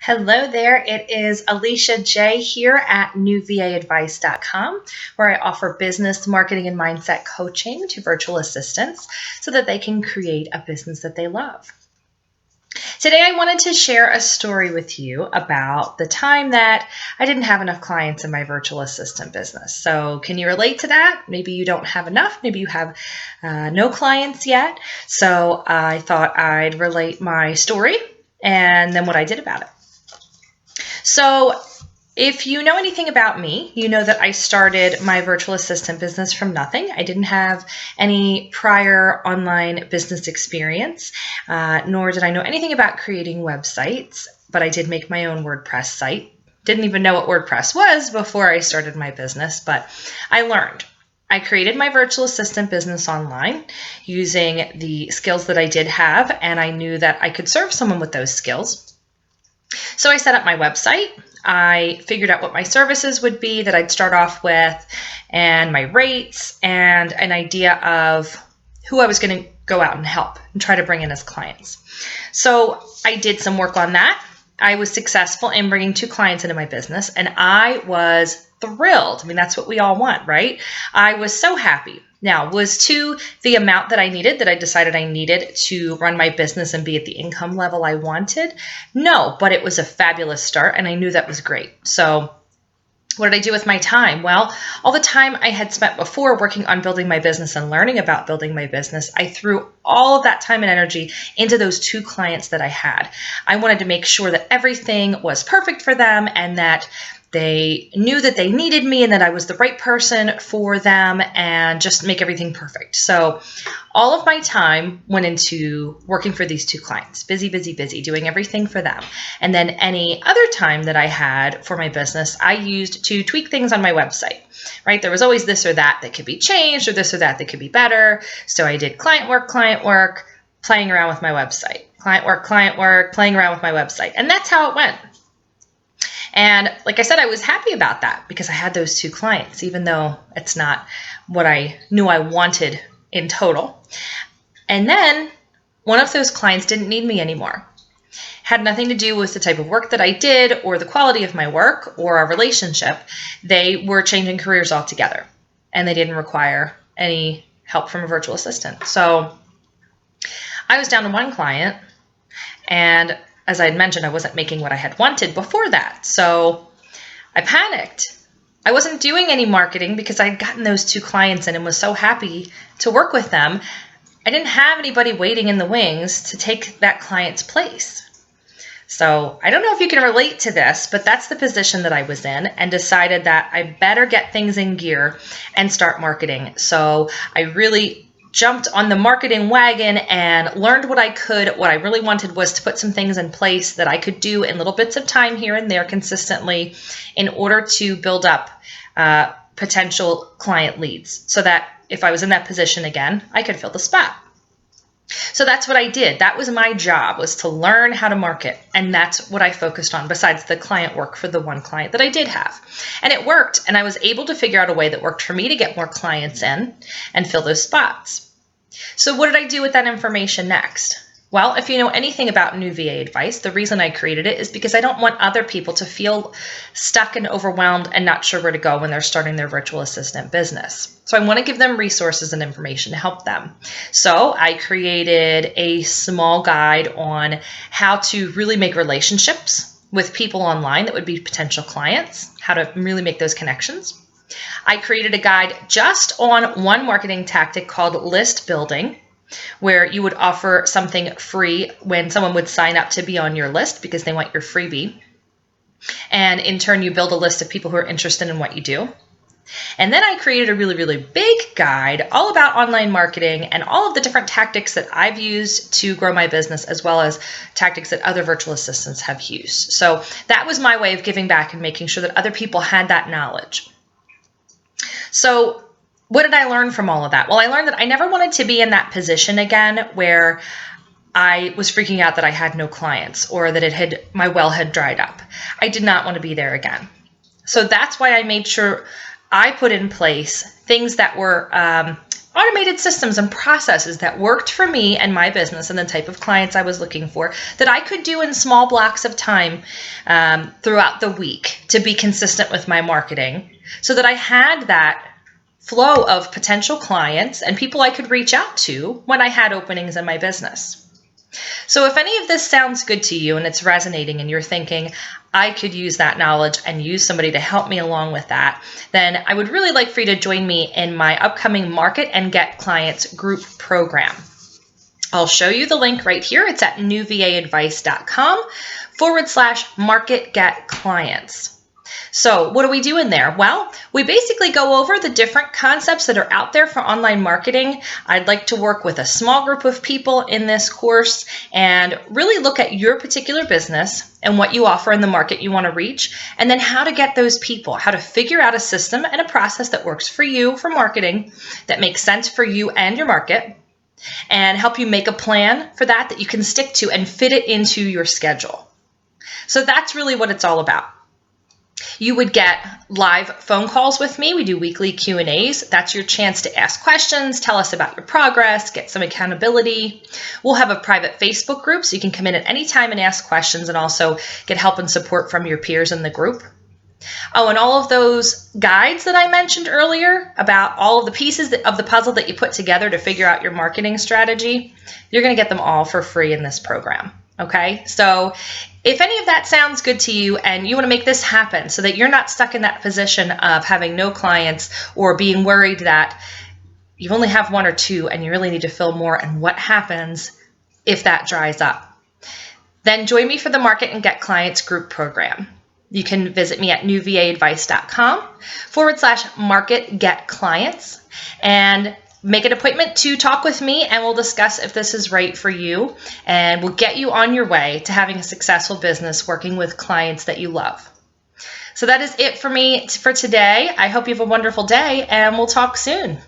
Hello there, it is Alicia J here at newvaadvice.com, where I offer business, marketing, and mindset coaching to virtual assistants so that they can create a business that they love. Today I wanted to share a story with you about the time that I didn't have enough clients in my virtual assistant business. So can you relate to that? Maybe you don't have enough, maybe you have no clients yet. So I thought I'd relate my story and then what I did about it. So if you know anything about me, you know that I started my virtual assistant business from nothing. I didn't have any prior online business experience, nor did I know anything about creating websites, but I did make my own WordPress site. Didn't even know what WordPress was before I started my business, but I learned. I created my virtual assistant business online using the skills that I did have, and I knew that I could serve someone with those skills. So I set up my website. I figured out what my services would be that I'd start off with and my rates and an idea of who I was going to go out and help and try to bring in as clients. So I did some work on that. I was successful in bringing 2 clients into my business and I was thrilled. I mean, that's what we all want, right? I was so happy. Now, was 2 the amount that I needed, that I decided I needed to run my business and be at the income level I wanted? No, but it was a fabulous start and I knew that was great. So what did I do with my time? Well, all the time I had spent before working on building my business and learning about building my business, I threw all of that time and energy into those 2 clients that I had. I wanted to make sure that everything was perfect for them and that they knew that they needed me and that I was the right person for them and just make everything perfect. So all of my time went into working for these 2 clients, busy, doing everything for them. And then any other time that I had for my business, I used to tweak things on my website, right? There was always this or that could be changed or this or that could be better. So I did client work, playing around with my website, client work, playing around with my website. And that's how it went. And like I said, I was happy about that because I had those 2 clients, even though it's not what I knew I wanted in total. And then one of those clients didn't need me anymore. Had nothing to do with the type of work that I did or the quality of my work or our relationship. They were changing careers altogether and they didn't require any help from a virtual assistant. So I was down to 1 client, and as I had mentioned, I wasn't making what I had wanted before that. So I panicked. I wasn't doing any marketing because I had gotten those 2 clients in and was so happy to work with them. I didn't have anybody waiting in the wings to take that client's place. So I don't know if you can relate to this, but that's the position that I was in and decided that I better get things in gear and start marketing. So I really jumped on the marketing wagon and learned what I could. What I really wanted was to put some things in place that I could do in little bits of time here and there consistently in order to build up potential client leads so that if I was in that position again, I could fill the spot. So that's what I did. That was my job, was to learn how to market. And that's what I focused on besides the client work for the 1 client that I did have. And it worked. And I was able to figure out a way that worked for me to get more clients in and fill those spots. So what did I do with that information next? Well, if you know anything about New VA Advice, the reason I created it is because I don't want other people to feel stuck and overwhelmed and not sure where to go when they're starting their virtual assistant business. So I want to give them resources and information to help them. So I created a small guide on how to really make relationships with people online that would be potential clients, how to really make those connections. I created a guide just on one marketing tactic called list building, where you would offer something free when someone would sign up to be on your list because they want your freebie. And in turn, you build a list of people who are interested in what you do. And then I created a really big guide all about online marketing and all of the different tactics that I've used to grow my business, as well as tactics that other virtual assistants have used. So that was my way of giving back and making sure that other people had that knowledge. So what did I learn from all of that? Well, I learned that I never wanted to be in that position again where I was freaking out that I had no clients or that my well had dried up. I did not want to be there again. So that's why I made sure I put in place things that were automated systems and processes that worked for me and my business and the type of clients I was looking for that I could do in small blocks of time throughout the week to be consistent with my marketing, so that I had that flow of potential clients and people I could reach out to when I had openings in my business. So if any of this sounds good to you and it's resonating and you're thinking, I could use that knowledge and use somebody to help me along with that, then I would really like for you to join me in my upcoming Market and Get Clients group program. I'll show you the link right here. It's at newvaadvice.com/Market Get Clients. So what do we do in there? Well, we basically go over the different concepts that are out there for online marketing. I'd like to work with a small group of people in this course and really look at your particular business and what you offer in the market you want to reach, and then how to get those people, how to figure out a system and a process that works for you for marketing, that makes sense for you and your market, and help you make a plan for that you can stick to and fit it into your schedule. So that's really what it's all about. You would get live phone calls with me. We do weekly Q&As. That's your chance to ask questions, tell us about your progress, get some accountability. We'll have a private Facebook group, so you can come in at any time and ask questions and also get help and support from your peers in the group. Oh, and all of those guides that I mentioned earlier about all of the pieces of the puzzle that you put together to figure out your marketing strategy, you're going to get them all for free in this program. Okay, so if any of that sounds good to you and you want to make this happen so that you're not stuck in that position of having no clients or being worried that you only have one or two and you really need to fill more, and what happens if that dries up, then join me for the Market and Get Clients group program. You can visit me at newvaadvice.com/Market Get Clients and make an appointment to talk with me, and we'll discuss if this is right for you, and we'll get you on your way to having a successful business working with clients that you love. So that is it for me for today. I hope you have a wonderful day, and we'll talk soon.